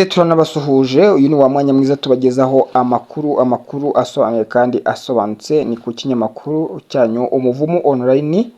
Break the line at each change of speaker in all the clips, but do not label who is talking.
Turanabasuhuje, uyu ni wa mwanya mwiza tubagezaho amakuru asobanuye kandi asobanutse. Ni ku kinyamakuru cyanyu Umuvumo Online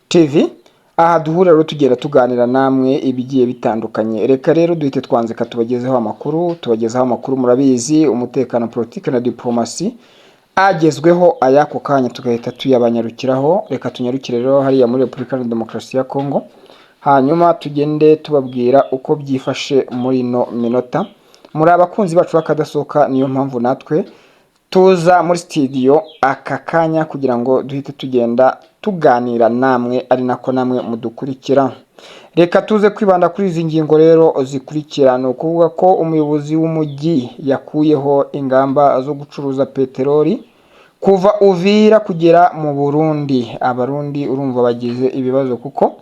TV. Aha duhura rero tugenda tuganira namwe ibigiye bitandukanye. Reka rero duhite twanzika tubagezeho amakuru murabizi, umutekano, politike na diplomasi agezweho ayako kanya tugahita tuyabanyarukiraho. Reka tunyarukire rero hariya muri Repubulika ya Demokarasi ya Kongo, hanyuma tugende tubabwira uko byifashe muri no minota. Muri abakunzi bacu bakadasohoka, niyo mpamvu natwe tuza muri studio aka kanya kugira ngo duhite tugenda tuganira namwe, ari nako namwe mudukurikira. Reka tuze kwibanda kuri izi ngingo rero zikurikira. No kuvuga ko umuyobozi w'umujyi yakuyeho ingamba zo gucuruza peteroli kuva Uvira kugera mu Burundi. Abarundi urumva bagize ibibazo kuko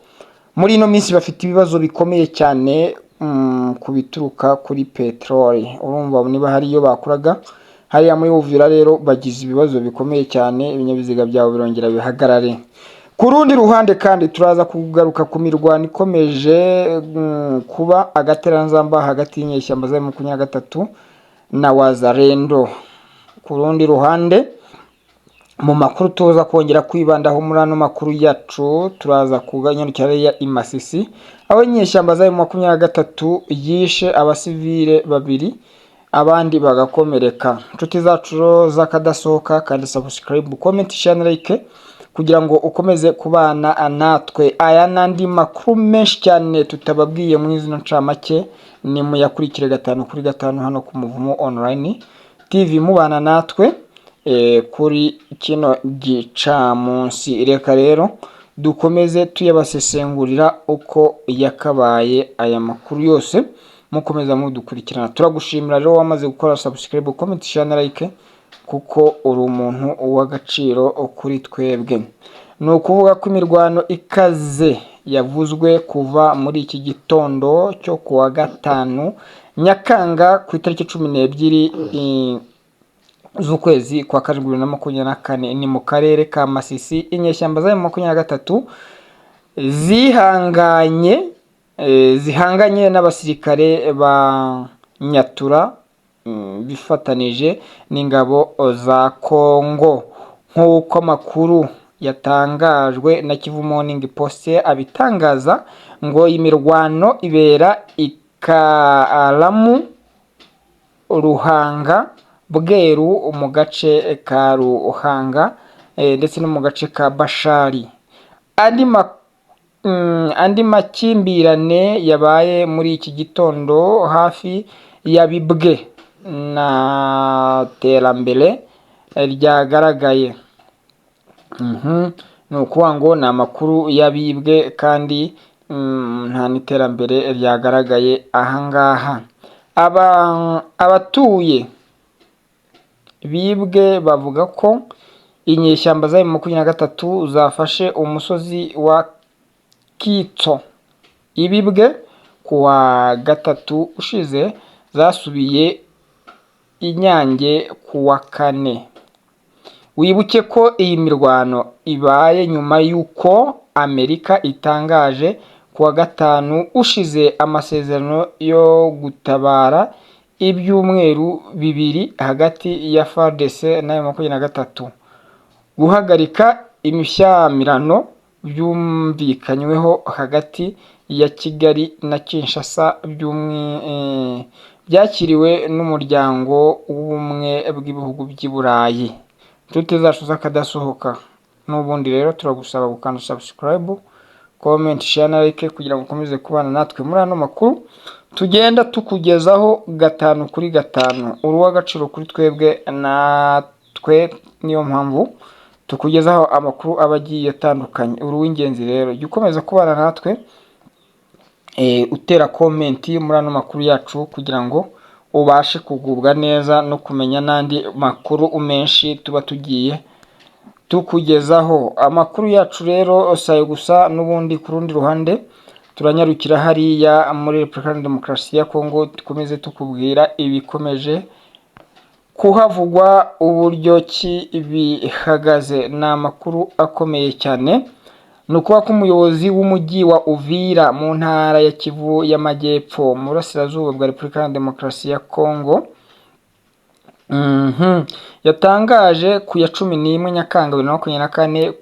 muri ino minsi bafite ibibazo bikomeye cyane ku bituruka kuri peteroli. Urumva niba hari iyo bakuraga hariya muri Uvira, rero bagize ibibazo bikomeye cyane, ibinyabiziga byabo birongera bihagarare. Ku rundi ruhande kandi turaza kugaruka ku mirwano ikomeje kuba agateranzamba hagati y'inyeshyamba za M23 na Wazalendo. Ku rundi ruhande mu makuru tuza kongera kwibandaho muri ano makuru yacu, turaza kuganyarukira ya Imasisi aho inyeshyamba za M23 yishe abasivile babiri abandi bagakomereka. Inshuti zacu zakadasohoka kandi subscribe, comment, share, like kugira ngo ukomeze kubana natwe. Aya nandi makuru menshi cyane tutababwiye muri zino ncamake ni muyakurikire 5 kuri 5 hano ku Muvumo Online TV, mubana natwe kuri kino gicamunsi. Reka rero dukomeze tuyabasesengurira uko yakabaye aya makuru yose, mukomeza mudukurikirana. Turagushimira rero wamaze gukora subscribe, comment, share, like kuko uri umuntu w'agaciro kuri twebwe. Ni ukuvuga ko imirwano ikaze yavuzwe kuva muri iki gitondo cyo kuwa gatanu Nyakanga ku itariki 12 z'ukwezi kwa 2024 ni mu karere ka Masisi. Inyeshyamba za M23 zihanganye n'abasirikare ba Nyatura bifatanije n'ingabo za Kongo, nk'uko amakuru yatangajwe na Kivu Morning Post abitangaza ngo imirwano ibera Ikaramu, Ruhanga, Bweru mu gace ka Ruhanga ndetse no mu gace ka Bashari. Andi makimbirane yabaye muri iki gitondo hafi ya Bibwe na Terambere ryagaragaye. Ni ukuvuga ngo ni amakuru yabibwe kandi nta n'iterambere ryagaragaye ahangaha. Abatuye Bibwe bavuga ko inyeshyamba za M23 zafashe umusozi wa Kitso. Ibibwe kuwa gatatu ushize zasubiye Inyange kuwa kane. Wibuke ko iyi mirwano ibaye nyuma yuko Amerika itangaje kuwa gatanu ushize amasezerano yo gutabara ibyumweru bibiri hagati ya FARDC na M23, guhagarika imishyamirano byumvikanyweho hagati ya Kigali na Kinshasa byakiriwe n'umuryango w'ubumwe bw'ibihugu by'i Burayi. Inshuti zacu zakadasohoka, n'ubundi rero turagusaba gukanda subscribe, comment, share, like kugira ngo ukomeze kubana natwe muri ano makuru tugenda tukugezaho 5 kuri 5. Uruwagaciro kuri twebwe natwe, niyo mpamvu tukugezaho amakuru abagiye atandukanye. Uruw'ingenzi rero gikomeza kubana natwe, utera comment muri ano makuru yacu kugira ngo ubashe kugubwa neza no kumenya nandi makuru menshi tuba tugiye tukugezaho. Amakuru yacu rero sayo gusa, n'ubundi ku rundi ruhande turanyarukira hariya muri Repubulika ya Demokarasi ya Kongo, dukomeze tukubwira ibikomeje kuhavugwa uburyo ki bihagaze. Ni amakuru akomeye cyane, ni ukuvuga ko umuyobozi w'umujyi wa Uvira mu ntara ya Kivu y'Amajyepfo mu burasirazuba bwa Repubulika ya Demokarasi ya Kongo yatangaje ku ya 11 Nyakanga 2024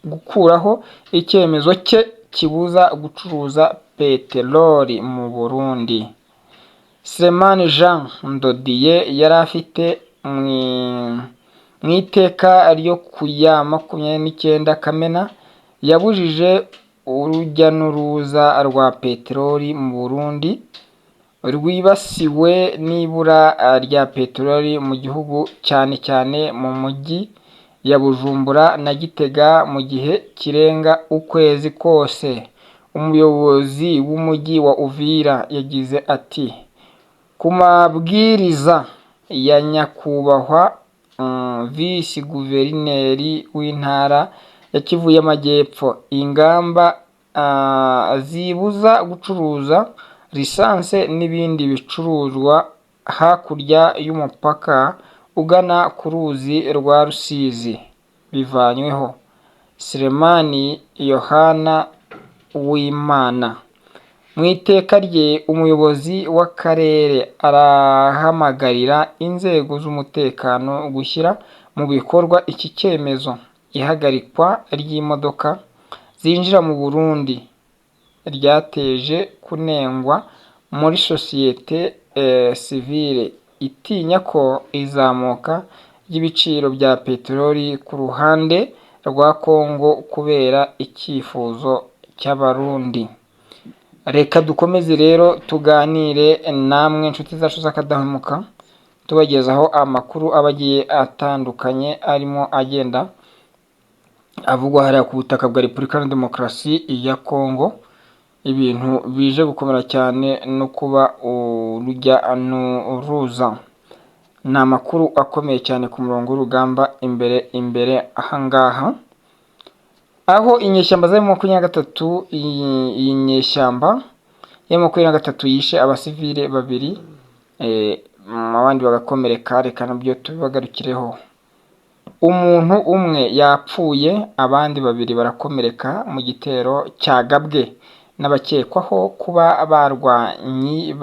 gukuraho icyemezo cye kibuza gucuruza peteroli mu Burundi. Selemani Jean Ndodiye yari afite mu iteka ryo ku ya 29 Kamena yabujije urujya n'uruza rwa peteroli mu Burundi rwibasiwe n'ibura rya peteroli mu gihugu cyane cyane mu mujyi ya Bujumbura na Gitega mu gihe kirenga ukwezi kose. Umuyobozi w'umujyi wa Uvira yagize ati: ku mabwiriza ya nyakubahwa visi guverineri w'intara ya Kivu y'Amajyepfo, ingamba zibuza gucuruza lisanse n'ibindi bicuruzwa hakurya y'umupaka ugana ku ruzi rwa Rusizi bivanyweho. Selemani Yohana Uwimana mu iteka rye, umuyobozi w'akarere arahamagarira inzego z'umutekano gushyira mu bikorwa iki cyemezo. Ihagarikwa ry'imodoka zinjira mu Burundi ryateje kunengwa muri sosiyete sivile itinya ko izamuka ry'ibiciro bya peteroli ku ruhande rwa Kongo kubera icyifuzo cy'Abarundi. Reka dukomeze rero tuganire namwe inshuti zacu z'akadahemuka, tubagezaho amakuru abagiye atandukanye arimo agenda avugwa hariya ku butaka bwa Repubulika ya Demokarasi ya Kongo. Ibintu bije gukomera cyane no kuba urujya n'uruza. Ni amakuru akomeye cyane ku murongo w'urugamba imbere ahangaha, aho inyeshyamba za M23 iyi nyeshyamba ya M23 yishe abasivile babiri, abandi bagakomereka. Reka nabyo tubibagarukireho. Umuntu umwe yapfuye, abandi babiri barakomereka mu gitero cyagabwe n'abakekwaho kuba abarwanyi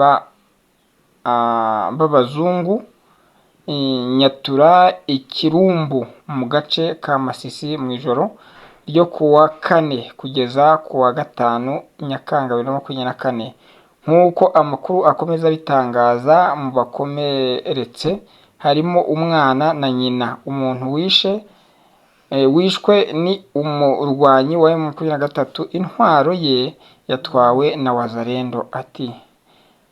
b'abazungu Nyatura Ikirumbu mu gace ka Masisi mu ijoro ryo kuwa 4 kugeza kuwa 5 Nyakanga 2024. Nk'uko amakuru akomeza bitangaza, mu bakomeretse harimo umwana na nyina. Umuntu wishwe ni umurwanyi wa M23, intwaro ye yatwawe na Wazalendo. Ati: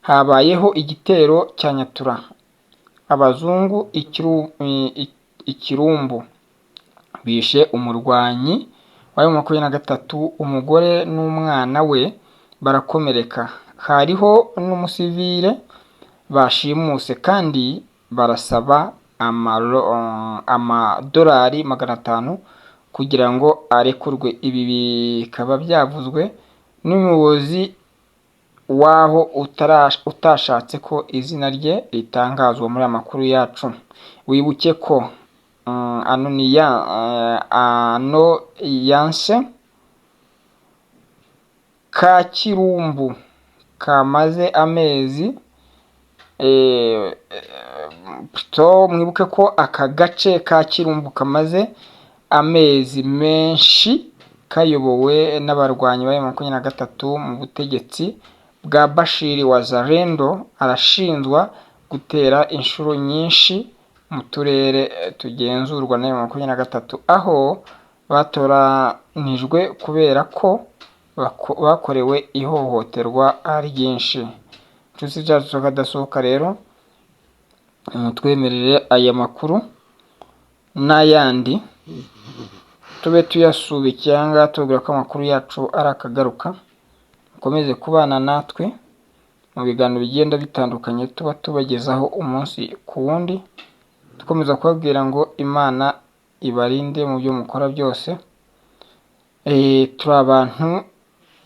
habayeho igitero cya Nyatura, abazungu Ikirumbu bishe umurwanyi wa M23, umugore n'umwana we barakomereka. Hariho n'umusivile bashimuse kandi barasaba amadolari 500 kugira ngo arekurwe. Ibi bikaba byavuzwe n'umuyobozi waho utashatse ko izina rye ritangazwa muri amakuru yacu. Wibuke ko Anoyanse ka Kirumbu kamaze amezi mwibuke ko aka gace ka Kirumbu kamaze amezi menshi kayobowe n'abarwanyi ba M23 mu butegetsi bwa Bashiri. Wazalendo arashinjwa gutera inshuro nyinshi mu turere tugenzurwa na M23, aho batoranijwe kubera ko bakorewe ihohoterwa ryinshi. Tuzi cyacu kadasohoka rero, twemerere aya makuru n'ayandi tube tuyasubikira tubwira ko amakuru yacu ari akagaruka. Mukomeze kubana natwe mu biganiro bigenda bitandukanye tuba tubagezaho umunsi ku wundi, dukomeza kubabwira ngo Imana ibarinde mu byo mukora byose. Turi abantu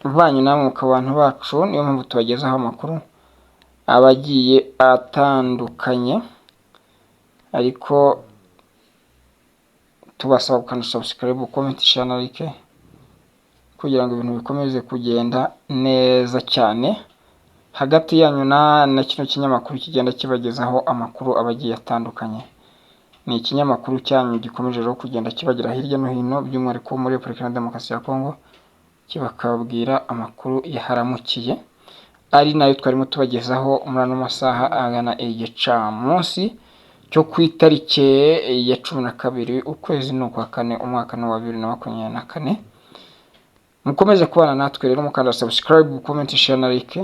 banyu namwe mukaba abantu bacu, niyo mpamvu tubagezaho amakuru abagiye atandukanye, ariko tubasaba gukanda subscribe, comment, share na like kugira ngo ibintu bikomeze kugenda neza cyane hagati yanyu na kino kinyamakuru kigenda kibagezaho amakuru abagiye atandukanye. Ni ikinyamakuru cyanyu gikomeje rero kugenda kibagera hirya no hino, by'umwihariko muri Repubulika ya Demokarasi ya Kongo, kibakabwira amakuru yaharamukiye, ari nayo twarimo tubagezaho muri ano masaha agana igicamunsi cyo ku itariki ya 12 ukwezi n'ukwa kane umwaka wa 2024. Mukomeze kubana natwe rero, mukanda subscribe, comment, share na like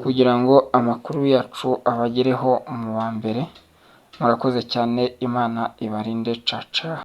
kugira ngo amakuru yacu abagereho mu wa mbere. Murakoze cyane, Imana ibarinde. Caca.